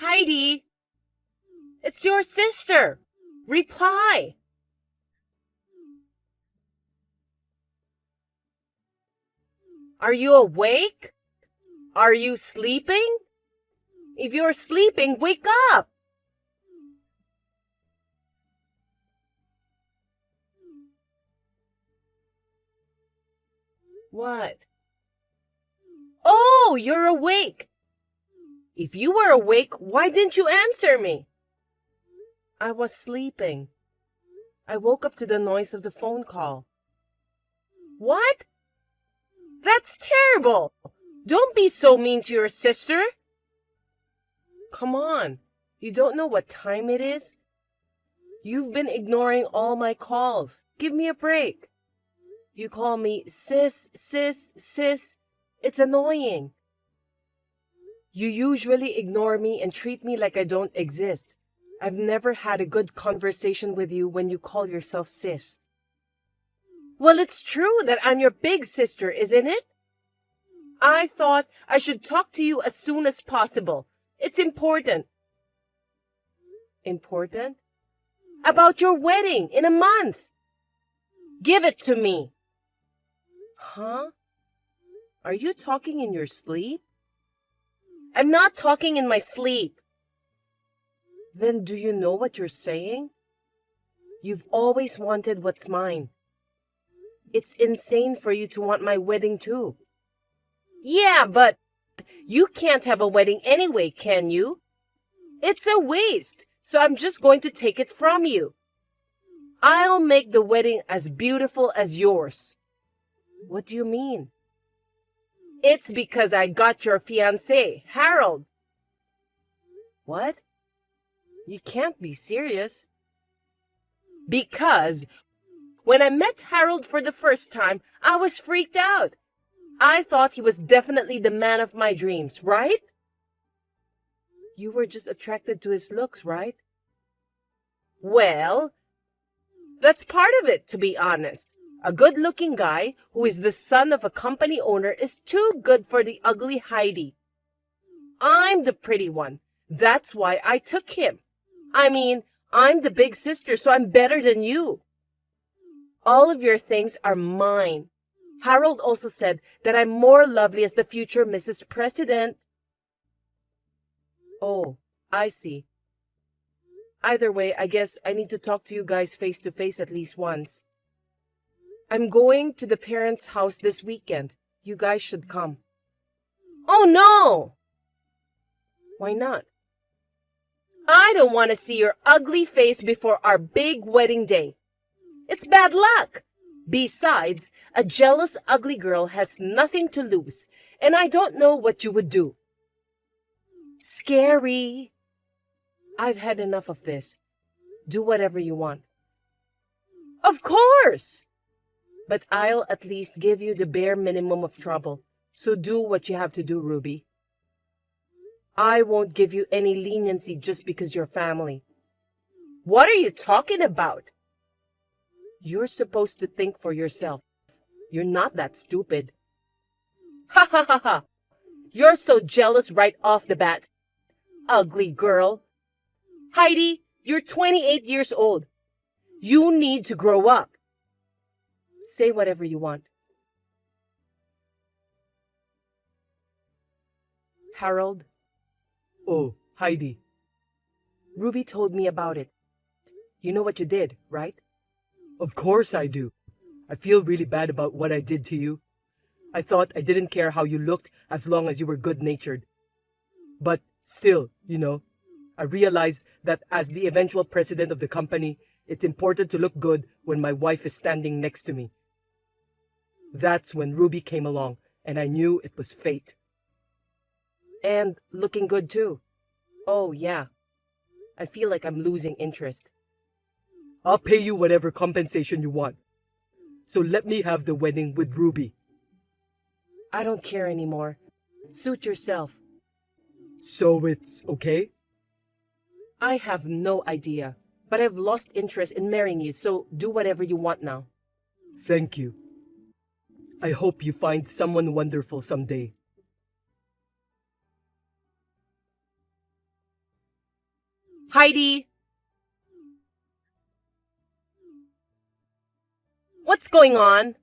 Heidi, it's your sister. Reply. Are you awake? Are you sleeping? If you're sleeping, wake up. What? Oh, you're awake. If you were awake, why didn't you answer me? I was sleeping. I woke up to the noise of the phone call. What? That's terrible. Don't be so mean to your sister. Come on. You don't know what time it is? You've been ignoring all my calls. Give me a break. You call me sis, sis, sis. It's annoying. You usually ignore me and treat me like I don't exist. I've never had a good conversation with you when you call yourself sis. Well, it's true that I'm your big sister, isn't it? I thought I should talk to you as soon as possible. It's important. Important? About your wedding in a month. Give it to me. Huh? Are you talking in your sleep? I'm not talking in my sleep. Then do you know what you're saying? You've always wanted what's mine. It's insane for you to want my wedding too. Yeah, but you can't have a wedding anyway, can you? It's a waste, so I'm just going to take it from you. I'll make the wedding as beautiful as yours. What do you mean? It's because I got your fiancé, Harold. What? You can't be serious. Because when I met Harold for the first time, I was freaked out. I thought he was definitely the man of my dreams, right? You were just attracted to his looks, right? Well, that's part of it, to be honest. A good-looking guy who is the son of a company owner is too good for the ugly Heidi. I'm the pretty one. That's why I took him. I mean, I'm the big sister, so I'm better than you. All of your things are mine. Harold also said that I'm more lovely as the future Mrs. President. Oh, I see. Either way, I guess I need to talk to you guys face to face at least once. I'm going to the parents' house this weekend. You guys should come. Oh no! Why not? I don't want to see your ugly face before our big wedding day. It's bad luck. Besides, a jealous, ugly girl has nothing to lose, and I don't know what you would do. Scary. I've had enough of this. Do whatever you want. Of course! But I'll at least give you the bare minimum of trouble, so do what you have to do, Ruby. I won't give you any leniency just because you're family. What are you talking about? You're supposed to think for yourself. You're not that stupid. Ha ha ha ha! You're so jealous right off the bat. Ugly girl. Heidi, you're 28 years old. You need to grow up. Say whatever you want. Harold? Oh, Heidi. Ruby told me about it. You know what you did, right? Of course I do. I feel really bad about what I did to you. I thought I didn't care how you looked as long as you were good-natured. But still, I realized that as the eventual president of the company, it's important to look good when my wife is standing next to me. That's when Ruby came along, and I knew it was fate. And looking good too. Oh, yeah. I feel like I'm losing interest. I'll pay you whatever compensation you want. So let me have the wedding with Ruby. I don't care anymore. Suit yourself. So it's okay? I have no idea, but I've lost interest in marrying you, so do whatever you want now. Thank you. I hope you find someone wonderful someday. Heidi! What's going on?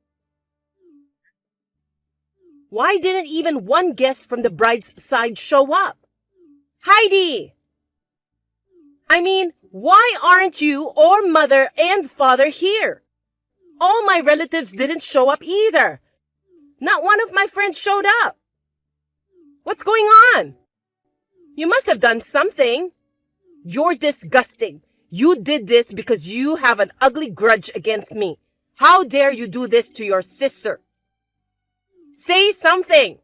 Why didn't even one guest from the bride's side show up? Heidi! I mean, why aren't you or mother and father here? All my relatives didn't show up either. Not one of my friends showed up. What's going on? You must have done something. You're disgusting. You did this because you have an ugly grudge against me. How dare you do this to your sister? Say something.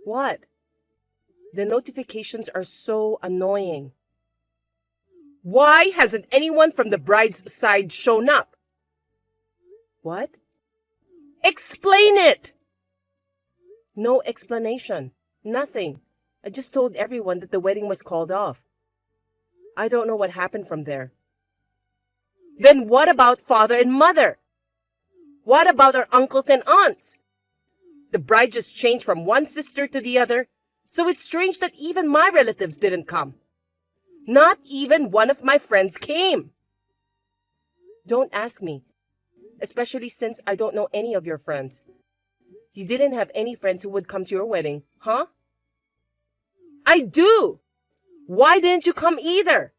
What? The notifications are so annoying. Why hasn't anyone from the bride's side shown up? What? Explain it! No explanation. Nothing. I just told everyone that the wedding was called off. I don't know what happened from there. Then what about father and mother? What about our uncles and aunts? The bride just changed from one sister to the other, so it's strange that even my relatives didn't come. Not even one of my friends came. Don't ask me, especially since I don't know any of your friends. You didn't have any friends who would come to your wedding, huh? I do! Why didn't you come either?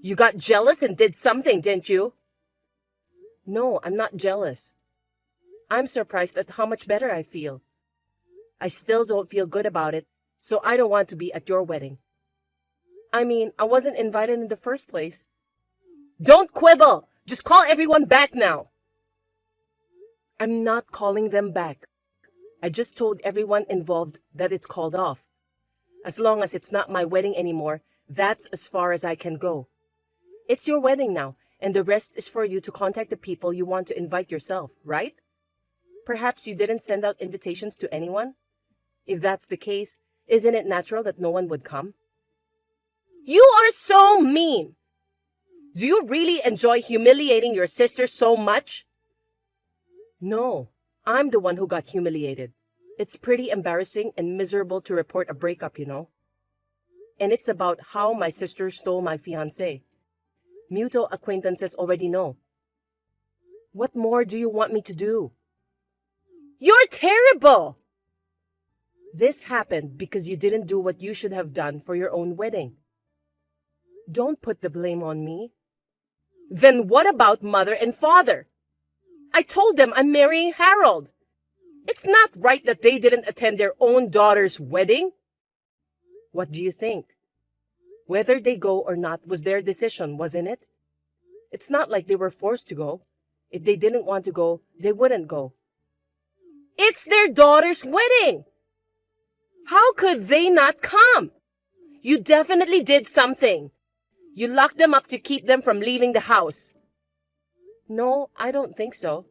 You got jealous and did something, didn't you? No, I'm not jealous. I'm surprised at how much better I feel. I still don't feel good about it, so I don't want to be at your wedding. I mean, I wasn't invited in the first place. Don't quibble! Just call everyone back now. I'm not calling them back. I just told everyone involved that it's called off. As long as it's not my wedding anymore, that's as far as I can go. It's your wedding now, and the rest is for you to contact the people you want to invite yourself, right? Perhaps you didn't send out invitations to anyone? If that's the case, isn't it natural that no one would come? You are so mean! Do you really enjoy humiliating your sister so much? No, I'm the one who got humiliated. It's pretty embarrassing and miserable to report a breakup, you know. And it's about how my sister stole my fiancé. Mutual acquaintances already know. What more do you want me to do? You're terrible! This happened because you didn't do what you should have done for your own wedding. Don't put the blame on me. Then what about mother and father? I told them I'm marrying Harold. It's not right that they didn't attend their own daughter's wedding. What do you think? Whether they go or not was their decision, wasn't it? It's not like they were forced to go. If they didn't want to go, they wouldn't go. It's their daughter's wedding! How could they not come? You definitely did something. You locked them up to keep them from leaving the house. No, I don't think so.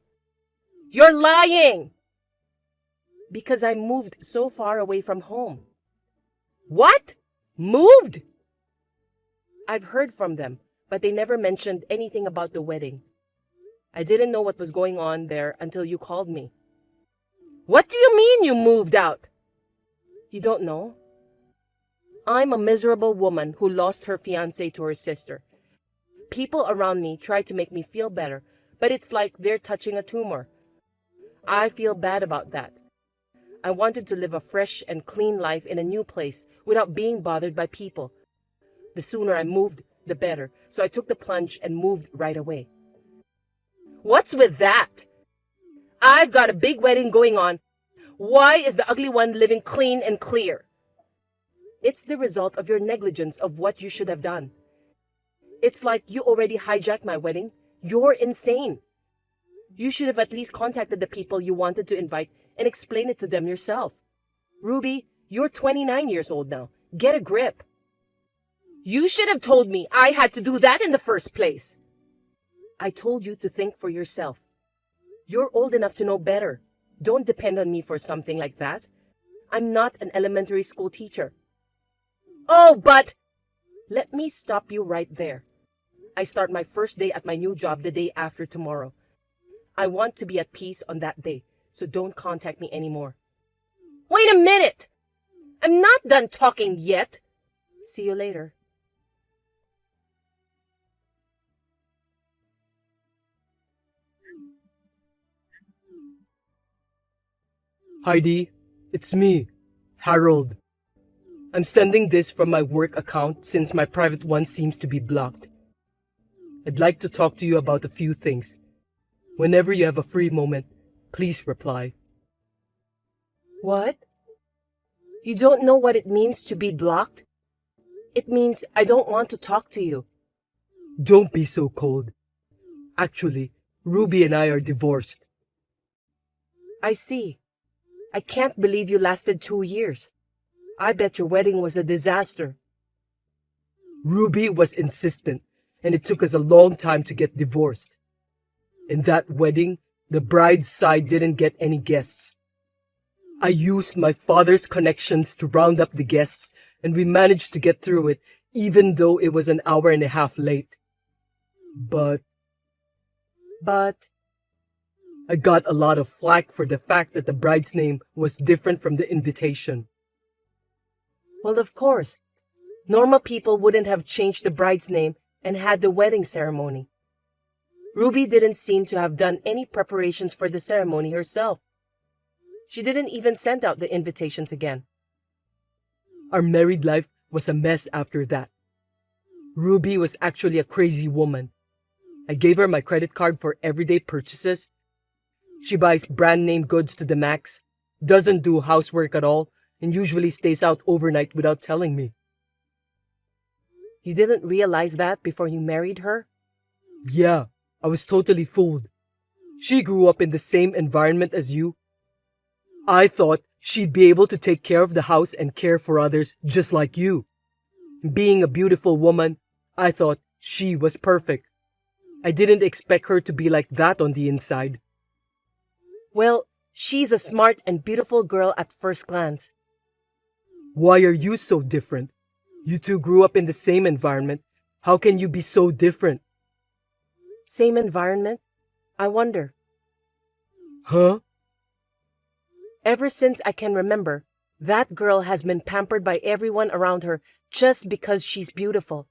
You're lying! Because I moved so far away from home. What? Moved? I've heard from them, but they never mentioned anything about the wedding. I didn't know what was going on there until you called me. What do you mean you moved out? You don't know? I'm a miserable woman who lost her fiancé to her sister. People around me try to make me feel better, but it's like they're touching a tumor. I feel bad about that. I wanted to live a fresh and clean life in a new place without being bothered by people. The sooner I moved, the better, so I took the plunge and moved right away. What's with that? I've got a big wedding going on. Why is the ugly one living clean and clear? It's the result of your negligence of what you should have done. It's like you already hijacked my wedding. You're insane. You should have at least contacted the people you wanted to invite and explain it to them yourself. Ruby, you're 29 years old now. Get a grip. You should have told me I had to do that in the first place. I told you to think for yourself. You're old enough to know better. Don't depend on me for something like that. I'm not an elementary school teacher. Oh, but... Let me stop you right there. I start my first day at my new job the day after tomorrow. I want to be at peace on that day, so don't contact me anymore. Wait a minute! I'm not done talking yet. See you later. Heidi, it's me, Harold. I'm sending this from my work account since my private one seems to be blocked. I'd like to talk to you about a few things. Whenever you have a free moment, please reply. What? You don't know what it means to be blocked? It means I don't want to talk to you. Don't be so cold. Actually, Ruby and I are divorced. I see. I can't believe you lasted 2 years. I bet your wedding was a disaster. Ruby was insistent, and it took us a long time to get divorced. In that wedding, the bride's side didn't get any guests. I used my father's connections to round up the guests, and we managed to get through it, even though it was an hour and a half late. But I got a lot of flack for the fact that the bride's name was different from the invitation. Well, of course. Normal people wouldn't have changed the bride's name and had the wedding ceremony. Ruby didn't seem to have done any preparations for the ceremony herself. She didn't even send out the invitations again. Our married life was a mess after that. Ruby was actually a crazy woman. I gave her my credit card for everyday purchases. She buys brand name goods to the max, doesn't do housework at all, and usually stays out overnight without telling me. You didn't realize that before you married her? Yeah, I was totally fooled. She grew up in the same environment as you. I thought she'd be able to take care of the house and care for others just like you. Being a beautiful woman, I thought she was perfect. I didn't expect her to be like that on the inside. Well, she's a smart and beautiful girl at first glance. Why are you so different? You two grew up in the same environment. How can you be so different? Same environment? I wonder. Huh? Ever since I can remember, that girl has been pampered by everyone around her just because she's beautiful.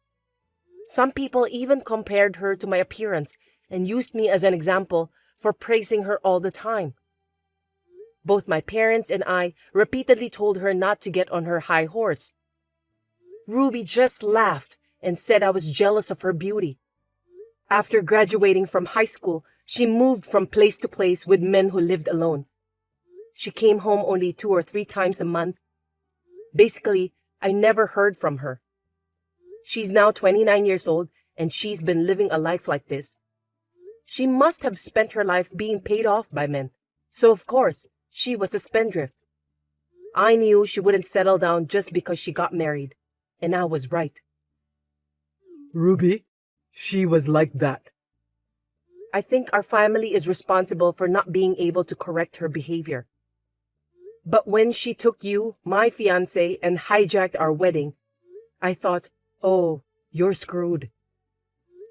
Some people even compared her to my appearance and used me as an example for praising her all the time. Both my parents and I repeatedly told her not to get on her high horse. Ruby just laughed and said I was jealous of her beauty. After graduating from high school, she moved from place to place with men who lived alone. She came home only 2 or 3 times a month. Basically, I never heard from her. She's now 29 years old and she's been living a life like this. She must have spent her life being paid off by men. So of course, she was a spendthrift. I knew she wouldn't settle down just because she got married. And I was right. Ruby, she was like that. I think our family is responsible for not being able to correct her behavior. But when she took you, my fiancé, and hijacked our wedding, I thought, oh, you're screwed.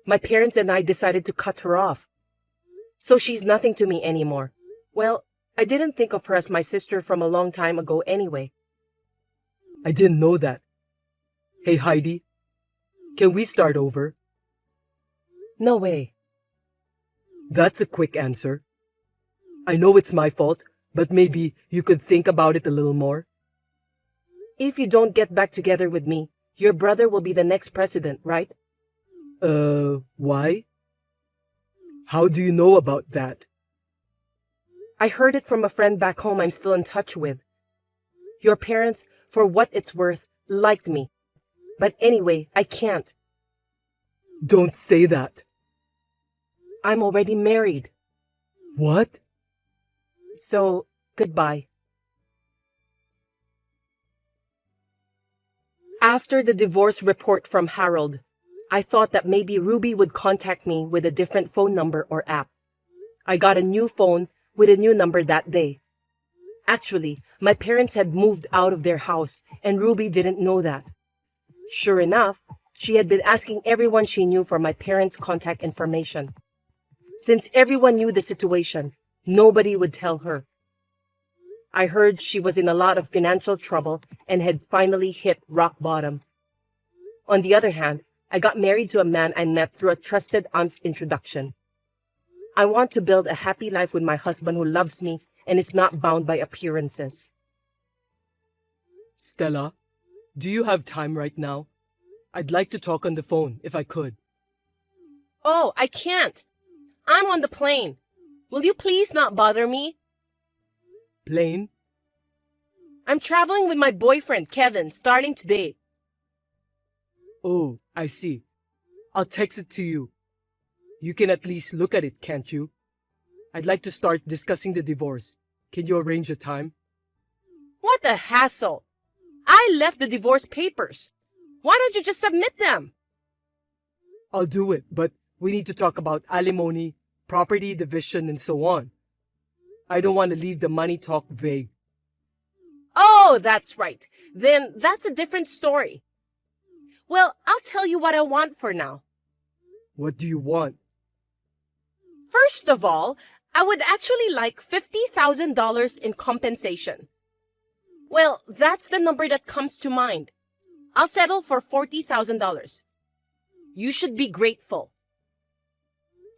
My parents and I decided to cut her off. So she's nothing to me anymore. Well, I didn't think of her as my sister from a long time ago anyway. I didn't know that. Hey Heidi, can we start over? No way. That's a quick answer. I know it's my fault, but maybe you could think about it a little more. If you don't get back together with me, your brother will be the next president, right? Why? How do you know about that? I heard it from a friend back home I'm still in touch with. Your parents, for what it's worth, liked me. But anyway, I can't. Don't say that. I'm already married. What? So, goodbye. After the divorce report from Harold, I thought that maybe Ruby would contact me with a different phone number or app. I got a new phone with a new number that day. Actually, my parents had moved out of their house and Ruby didn't know that. Sure enough, she had been asking everyone she knew for my parents' contact information. Since everyone knew the situation, nobody would tell her. I heard she was in a lot of financial trouble and had finally hit rock bottom. On the other hand, I got married to a man I met through a trusted aunt's introduction. I want to build a happy life with my husband who loves me and is not bound by appearances. Stella, do you have time right now? I'd like to talk on the phone, if I could. Oh, I can't. I'm on the plane. Will you please not bother me? Plane? I'm traveling with my boyfriend, Kevin, starting today. Oh, I see. I'll text it to you. You can at least look at it, can't you? I'd like to start discussing the divorce. Can you arrange a time? What a hassle. I left the divorce papers. Why don't you just submit them? I'll do it, but we need to talk about alimony, property division, and so on. I don't want to leave the money talk vague. Oh, that's right. Then that's a different story. Well, I'll tell you what I want for now. What do you want? First of all, I would actually like $50,000 in compensation. Well, that's the number that comes to mind. I'll settle for $40,000. You should be grateful.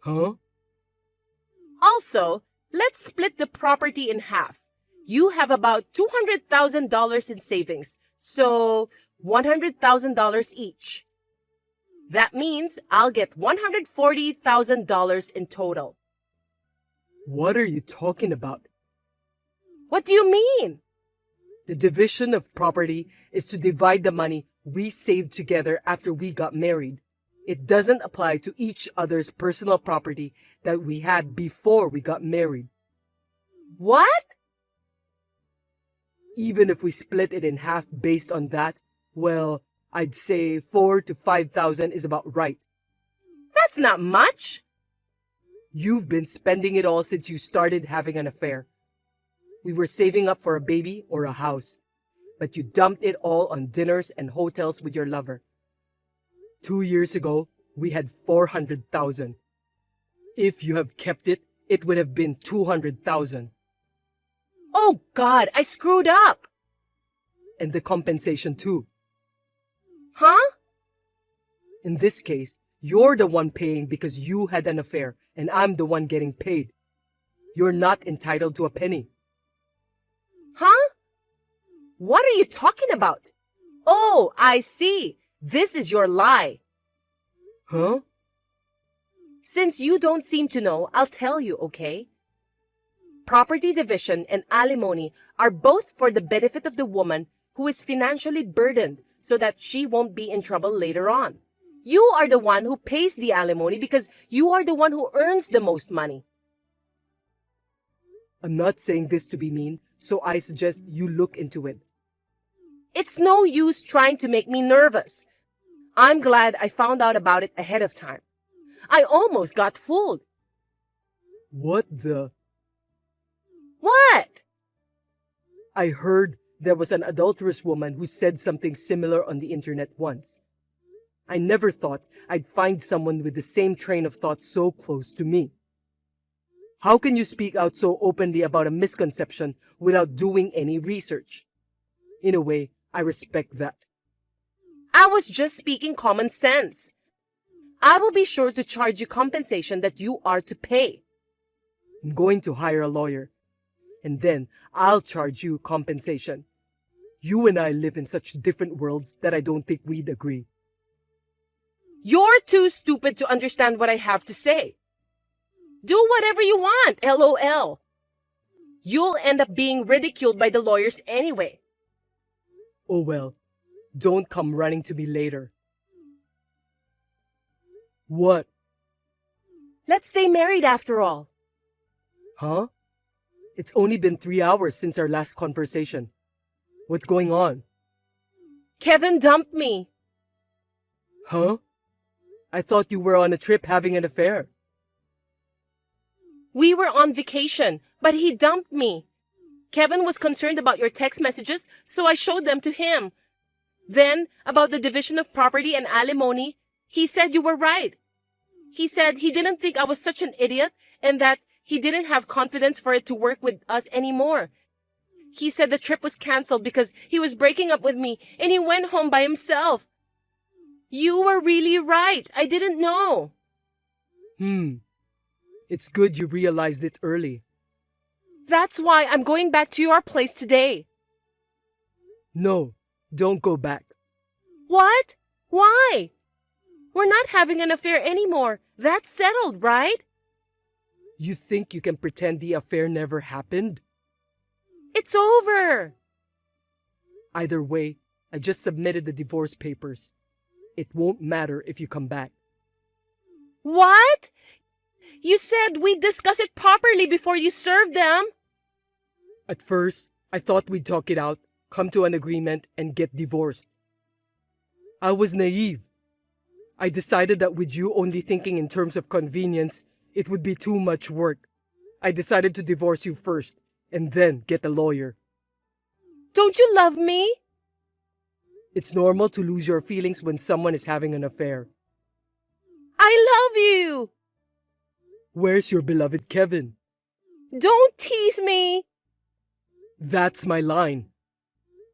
Huh? Also, let's split the property in half. You have about $200,000 in savings, so $100,000 each. That means I'll get $140,000 in total. What are you talking about? What do you mean? The division of property is to divide the money we saved together after we got married. It doesn't apply to each other's personal property that we had before we got married. What? Even if we split it in half based on that, well, I'd say 4,000 to 5,000 is about right. That's not much. You've been spending it all since you started having an affair. We were saving up for a baby or a house, but you dumped it all on dinners and hotels with your lover. 2 years ago, we had 400,000. If you have kept it, it would have been 200,000. Oh God, I screwed up. And the compensation too. Huh? In this case, you're the one paying because you had an affair, and I'm the one getting paid. You're not entitled to a penny. Huh? What are you talking about? Oh, I see. This is your lie. Huh? Since you don't seem to know, I'll tell you, okay? Property division and alimony are both for the benefit of the woman who is financially burdened so that she won't be in trouble later on. You are the one who pays the alimony because you are the one who earns the most money. I'm not saying this to be mean, so I suggest you look into it. It's no use trying to make me nervous. I'm glad I found out about it ahead of time. I almost got fooled. What the? What? I heard there was an adulterous woman who said something similar on the internet once. I never thought I'd find someone with the same train of thought so close to me. How can you speak out so openly about a misconception without doing any research? In a way, I respect that. I was just speaking common sense. I will be sure to charge you compensation that you are to pay. I'm going to hire a lawyer, and then I'll charge you compensation. You and I live in such different worlds that I don't think we'd agree. You're too stupid to understand what I have to say. Do whatever you want, LOL. You'll end up being ridiculed by the lawyers anyway. Oh well, don't come running to me later. What? Let's stay married after all. Huh? It's only been 3 hours since our last conversation. What's going on? Kevin dumped me. Huh? I thought you were on a trip having an affair. We were on vacation, but he dumped me. Kevin was concerned about your text messages, so I showed them to him. Then, about the division of property and alimony, he said you were right. He said he didn't think I was such an idiot and that he didn't have confidence for it to work with us anymore. He said the trip was canceled because he was breaking up with me and he went home by himself. You were really right. I didn't know. It's good you realized it early. That's why I'm going back to your place today. No, don't go back. What? Why? We're not having an affair anymore. That's settled, right? You think you can pretend the affair never happened? It's over. Either way, I just submitted the divorce papers. It won't matter if you come back. What? You said we'd discuss it properly before you served them. At first, I thought we'd talk it out, come to an agreement, and get divorced. I was naive. I decided that with you only thinking in terms of convenience, it would be too much work. I decided to divorce you first, and then get a lawyer. Don't you love me? It's normal to lose your feelings when someone is having an affair. I love you. Where's your beloved Kevin? Don't tease me. That's my line.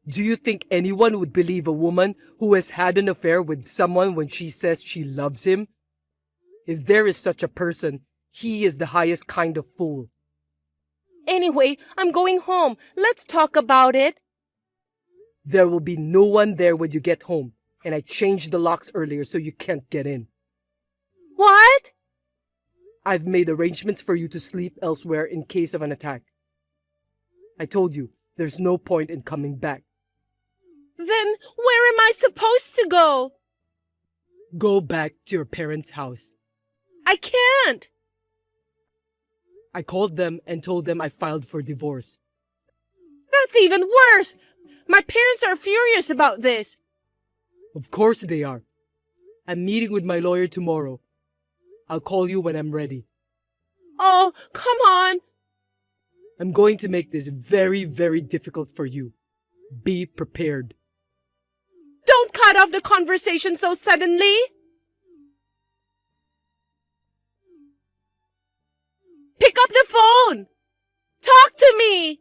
Do you think anyone would believe a woman who has had an affair with someone when she says she loves him? If there is such a person, he is the highest kind of fool. Anyway, I'm going home. Let's talk about it. There will be no one there when you get home, and I changed the locks earlier so you can't get in. What? I've made arrangements for you to sleep elsewhere in case of an attack. I told you, there's no point in coming back. Then where am I supposed to go? Go back to your parents' house. I can't. I called them and told them I filed for divorce. That's even worse. My parents are furious about this. Of course they are. I'm meeting with my lawyer tomorrow. I'll call you when I'm ready. Oh, come on. I'm going to make this very, very difficult for you. Be prepared. Don't cut off the conversation so suddenly. Pick up the phone. Talk to me.